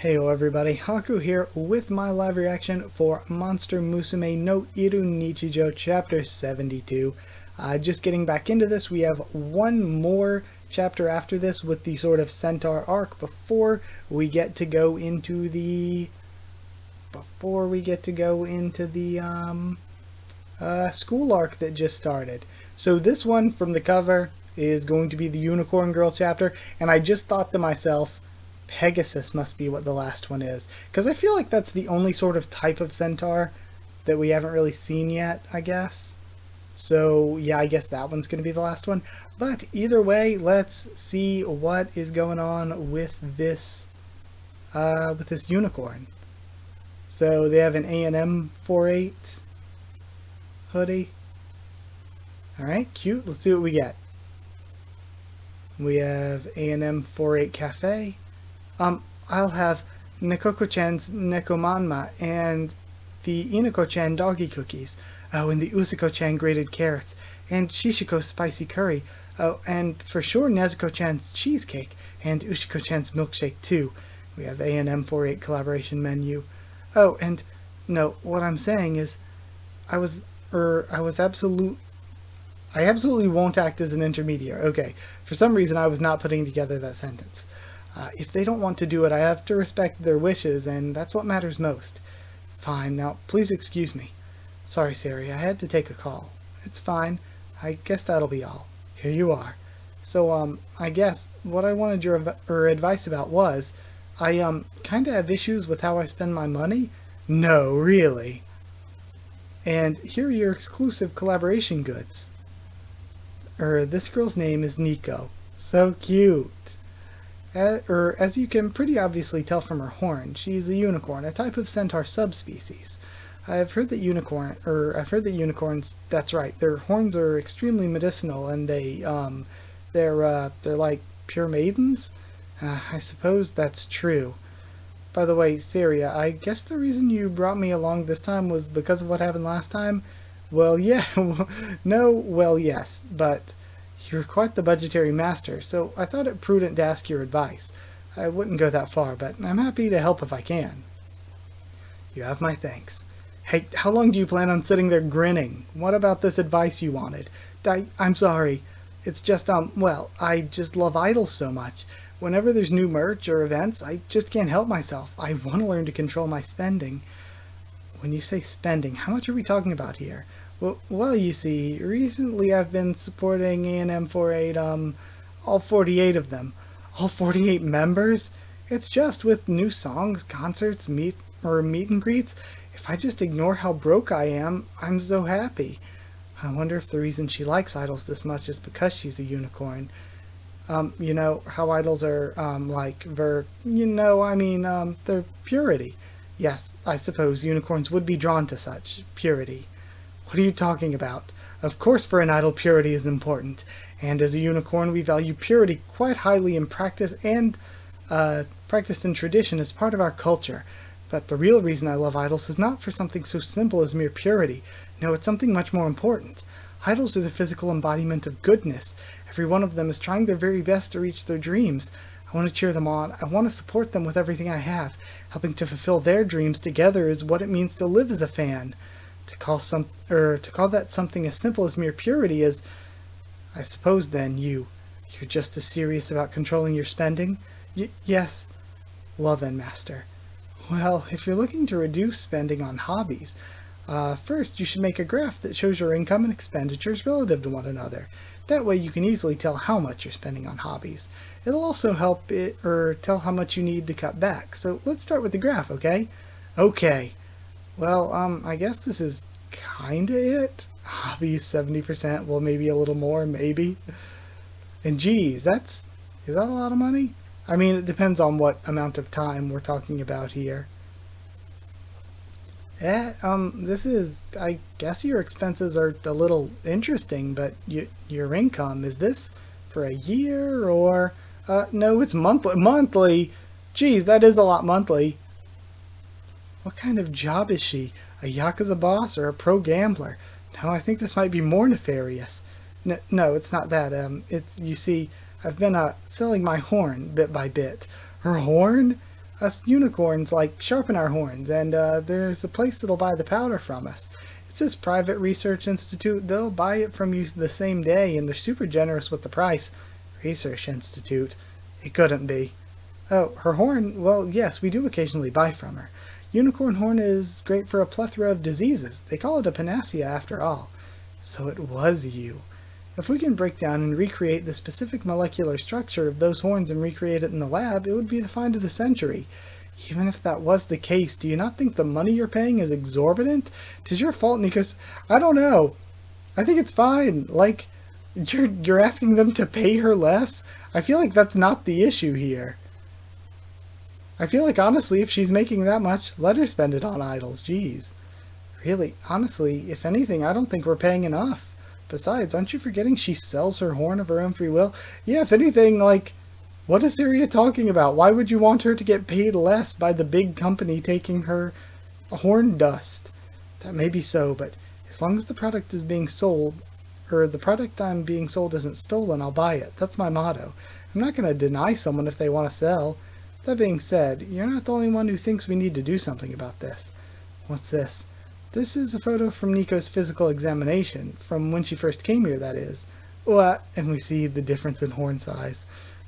Heyo everybody, Haku here with my live reaction for Monster Musume no Iru Nichijou Chapter 72. Just getting back into this, we have one more chapter after this with the sort of centaur arc before we get to go into the school arc that just started. So this one from the cover is going to be the Unicorn Girl chapter, and I just thought to myself, Pegasus must be what the last one is, because I feel like that's the only sort of type of centaur that we haven't really seen yet, I guess. So yeah, I guess that one's going to be the last one. But either way, let's see what is going on with this unicorn. So they have an A&M 48 hoodie. Alright, cute. Let's see what we get. We have A&M 48 Cafe. I'll have Nekoko-chan's Nekomanma and the Inako-chan doggy cookies. Oh, and the Usuko-chan grated carrots. And Shishiko's spicy curry. Oh, and for sure Nezuko-chan's cheesecake. And Ushiko-chan's milkshake too. We have A&M 48 collaboration menu. Oh, and no, what I'm saying is I absolutely won't act as an intermediary. Okay, for some reason I was not putting together that sentence. If they don't want to do it, I have to respect their wishes, and that's what matters most. Fine, now please excuse me. Sorry, Sari, I had to take a call. It's fine. I guess that'll be all. Here you are. So, I guess what I wanted your advice about was, I, kinda have issues with how I spend my money? No, really. And here are your exclusive collaboration goods. This girl's name is Nico. So cute. As you can pretty obviously tell from her horn, she's a unicorn, a type of centaur subspecies. I've heard that unicorns, that's right, their horns are extremely medicinal, and they're like pure maidens? I suppose that's true. By the way, Syria, I guess the reason you brought me along this time was because of what happened last time? Well, yeah, no, well, yes, but you're quite the budgetary master, so I thought it prudent to ask your advice. I wouldn't go that far, but I'm happy to help if I can. You have my thanks. Hey, how long do you plan on sitting there grinning? What about this advice you wanted? I'm sorry. It's just, well, I just love idols so much. Whenever there's new merch or events, I just can't help myself. I want to learn to control my spending. When you say spending, how much are we talking about here? Well, you see, recently I've been supporting A&M 48, all 48 of them. All 48 members? It's just with new songs, concerts, meet and greets. If I just ignore how broke I am, I'm so happy. I wonder if the reason she likes idols this much is because she's a unicorn. You know, how idols are, their purity. Yes, I suppose unicorns would be drawn to such purity. What are you talking about? Of course for an idol purity is important, and as a unicorn we value purity quite highly in practice and practice and tradition as part of our culture. But the real reason I love idols is not for something so simple as mere purity. No, it's something much more important. Idols are the physical embodiment of goodness. Every one of them is trying their very best to reach their dreams. I want to cheer them on. I want to support them with everything I have. Helping to fulfill their dreams together is what it means to live as a fan. To call that something as simple as mere purity is, I suppose then you're just as serious about controlling your spending? Yes. Well then, Master. Well, if you're looking to reduce spending on hobbies, first you should make a graph that shows your income and expenditures relative to one another. That way you can easily tell how much you're spending on hobbies. It'll also help tell how much you need to cut back. So let's start with the graph, okay? Okay. Well, I guess this is kinda it. Hobbies 70%, well maybe a little more, maybe. And geez, is that a lot of money? I mean, it depends on what amount of time we're talking about here. I guess your expenses are a little interesting, but your income, is this for a year or, no, it's monthly. Geez, that is a lot monthly. What kind of job is she? A Yakuza boss or a pro gambler? No, I think this might be more nefarious. No, it's not that. You see, I've been selling my horn bit by bit. Her horn? us unicorns, like, sharpen our horns, and there's a place that'll buy the powder from us. It's this private research institute. They'll buy it from you the same day, and they're super generous with the price. Research institute? It couldn't be. Oh, her horn? Well, yes, we do occasionally buy from her. Unicorn horn is great for a plethora of diseases. They call it a panacea after all. So it was you. If we can break down and recreate the specific molecular structure of those horns and recreate it in the lab, it would be the find of the century. Even if that was the case, do you not think the money you're paying is exorbitant? 'Tis your fault, Nikos. I don't know. I think it's fine. Like, you're asking them to pay her less? I feel like that's not the issue here. I feel like, honestly, if she's making that much, let her spend it on idols. Jeez. Really, honestly, if anything, I don't think we're paying enough. Besides, aren't you forgetting she sells her horn of her own free will? Yeah, if anything, like, what is Syria talking about? Why would you want her to get paid less by the big company taking her horn dust? That may be so, but as long as the product is being sold, or the product I'm being sold isn't stolen, I'll buy it. That's my motto. I'm not going to deny someone if they want to sell. That being said, you're not the only one who thinks we need to do something about this. What's this? This is a photo from Nico's physical examination, from when she first came here, that is. What? And we see the difference in horn size.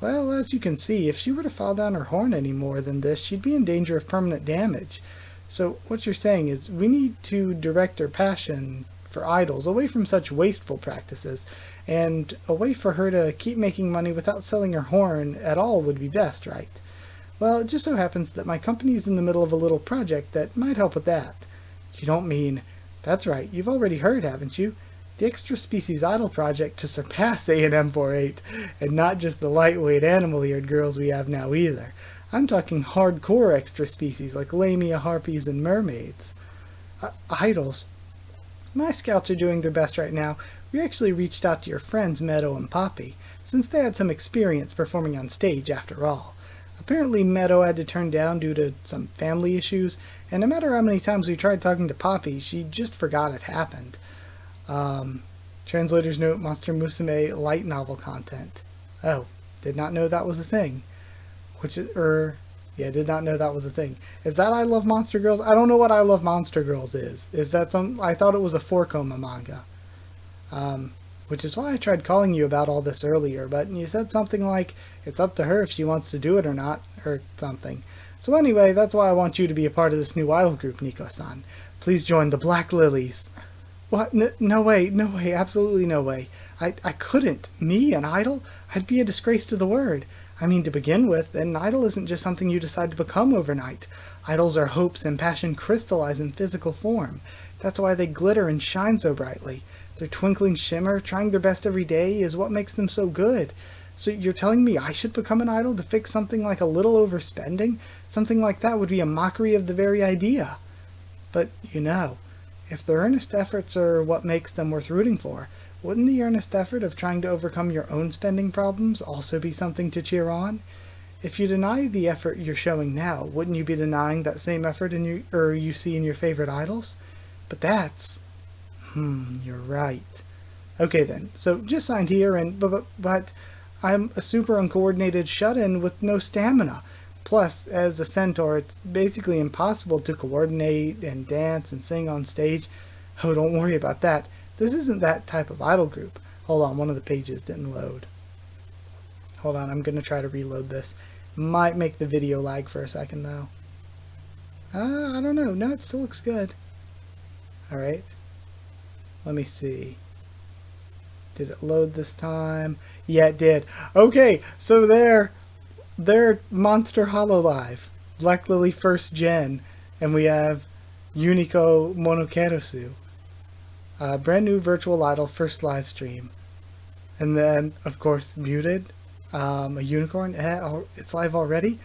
Well, as you can see, if she were to fall down her horn any more than this, she'd be in danger of permanent damage. So what you're saying is we need to direct our passion for idols away from such wasteful practices, and a way for her to keep making money without selling her horn at all would be best, right? Well, it just so happens that my company's in the middle of a little project that might help with that. You don't mean... That's right, you've already heard, haven't you? The Extra Species Idol project to surpass A&M 48, and not just the lightweight animal-eared girls we have now either. I'm talking hardcore extra species like lamia, harpies, and mermaids. Idols? My scouts are doing their best right now. We actually reached out to your friends Meadow and Poppy, since they had some experience performing on stage after all. Apparently Meadow had to turn down due to some family issues, and no matter how many times we tried talking to Poppy, she just forgot it happened. Translator's note, Monster Musume light novel content. Oh, did not know that was a thing. Did not know that was a thing. Is that I Love Monster Girls? I don't know what I Love Monster Girls is. Is that some... I thought it was a 4-koma manga. Which is why I tried calling you about all this earlier, but you said something like, it's up to her if she wants to do it or not, or something. So anyway, that's why I want you to be a part of this new idol group, Nico-san. Please join the Black Lilies. What? No way, absolutely no way. I couldn't. Me, an idol? I'd be a disgrace to the word. I mean, to begin with, an idol isn't just something you decide to become overnight. Idols are hopes and passion crystallized in physical form. That's why they glitter and shine so brightly. Their twinkling shimmer, trying their best every day, is what makes them so good. So you're telling me I should become an idol to fix something like a little overspending? Something like that would be a mockery of the very idea. But, you know, if the earnest efforts are what makes them worth rooting for, wouldn't the earnest effort of trying to overcome your own spending problems also be something to cheer on? If you deny the effort you're showing now, wouldn't you be denying that same effort you see in your favorite idols? But that's... you're right. Okay then, so just signed here, and but I'm a super uncoordinated shut-in with no stamina. Plus, as a centaur, it's basically impossible to coordinate and dance and sing on stage. Oh, don't worry about that. This isn't that type of idol group. Hold on, one of the pages didn't load. Hold on, I'm going to try to reload this. Might make the video lag for a second, though. I don't know. No, it still looks good. Alright. Let me see. Did it load this time? Yeah, it did. Okay, so they're Monster Hololive. Black Lily First Gen. And we have Unico Monokerosu. Brand new virtual idol first live stream. And then, of course, muted. A unicorn. It's live already?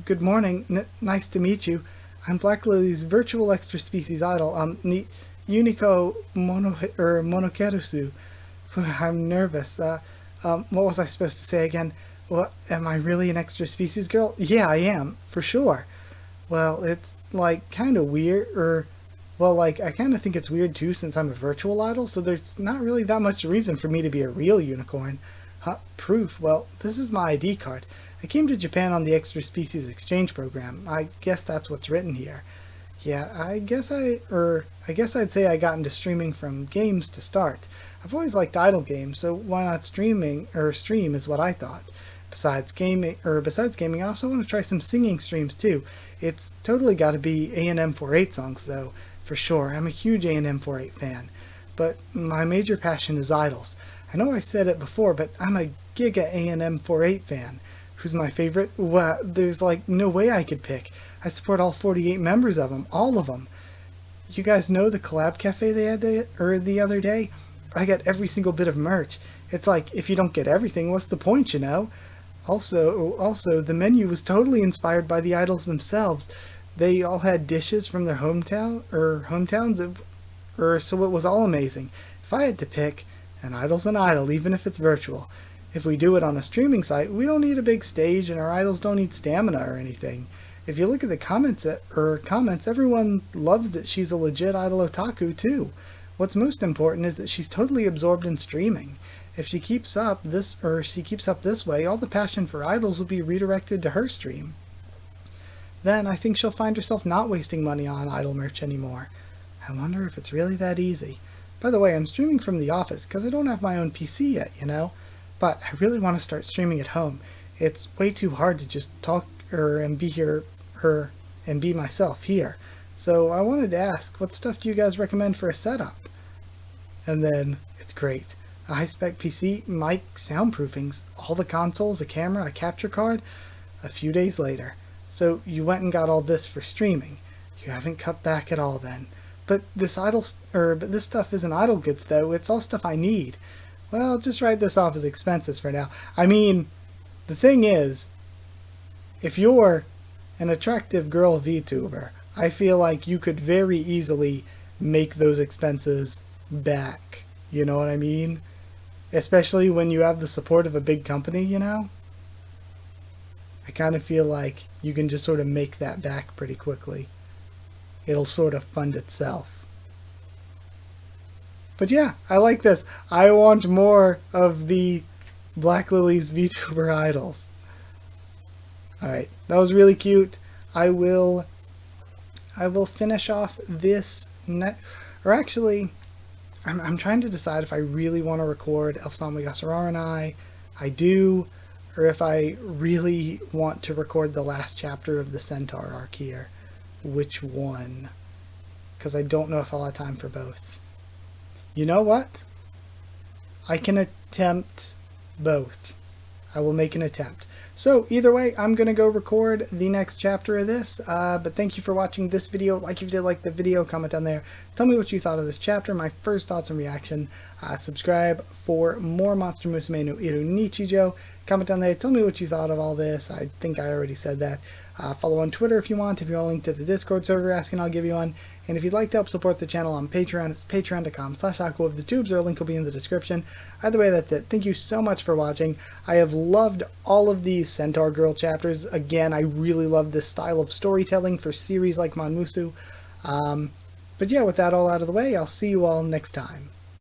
Good morning. Nice to meet you. I'm Black Lily's virtual extra species idol. Unico Monokerosu. I'm nervous. What was I supposed to say again? What, am I really an extra species girl? Yeah, I am, for sure. Well, it's, like, kind of weird, I kind of think it's weird, too, since I'm a virtual idol, so there's not really that much reason for me to be a real unicorn. Proof? Well, this is my ID card. I came to Japan on the Extra Species Exchange Program. I guess that's what's written here. Yeah, I guess I'd say I got into streaming from games to start. I've always liked idle games, so why not stream is what I thought. Besides gaming, I also want to try some singing streams too. It's totally got to be A&M 48 songs though, for sure. I'm a huge A&M 48 fan. But my major passion is idols. I know I said it before, but I'm a giga A&M 48 fan. Who's my favorite? Well, there's like no way I could pick. I support all 48 members of them, all of them. You guys know the collab cafe they had the other day? I got every single bit of merch. It's like, if you don't get everything, what's the point, you know? Also, the menu was totally inspired by the idols themselves. They all had dishes from their hometowns, so it was all amazing. If I had to pick, an idol's an idol, even if it's virtual. If we do it on a streaming site, we don't need a big stage, and our idols don't need stamina or anything. If you look at the comments, everyone loves that she's a legit idol otaku too. What's most important is that she's totally absorbed in streaming. If she keeps up this way, all the passion for idols will be redirected to her stream. Then I think she'll find herself not wasting money on idol merch anymore. I wonder if it's really that easy. By the way, I'm streaming from the office because I don't have my own PC yet, you know? But I really want to start streaming at home. It's way too hard to just talk and be myself here. So I wanted to ask, what stuff do you guys recommend for a setup? And then, it's great. A high-spec PC, mic, soundproofings, all the consoles, a camera, a capture card, a few days later. So you went and got all this for streaming. You haven't cut back at all then. But this stuff isn't idle goods though, it's all stuff I need. Well, just write this off as expenses for now. I mean, the thing is, if you're an attractive girl VTuber, I feel like you could very easily make those expenses back. You know what I mean? Especially when you have the support of a big company, you know? I kind of feel like you can just sort of make that back pretty quickly. It'll sort of fund itself. But yeah, I like this. I want more of the Black Lily's VTuber idols. Alright, that was really cute. I will finish off this or actually, I'm trying to decide if I really want to record Elfsami Gasararanai. I do, or if I really want to record the last chapter of the Centaur arc here. Which one? Because I don't know if I'll have time for both. You know what? I can attempt both. I will make an attempt. So either way, I'm going to go record the next chapter of this. But thank you for watching this video. Like if you did like the video, comment down there. Tell me what you thought of this chapter, my first thoughts and reaction. Subscribe for more Monster Musume no Iru Nichijou. Comment down there. Tell me what you thought of all this. I think I already said that. Follow on Twitter if you want. If you want a link to the Discord server asking, I'll give you one. And if you'd like to help support the channel on Patreon, it's patreon.com/Haku of the Tubes, or a link will be in the description. Either way, that's it. Thank you so much for watching. I have loved all of these Centaur Girl chapters. Again, I really love this style of storytelling for series like Monster Musume. But yeah, with that all out of the way, I'll see you all next time.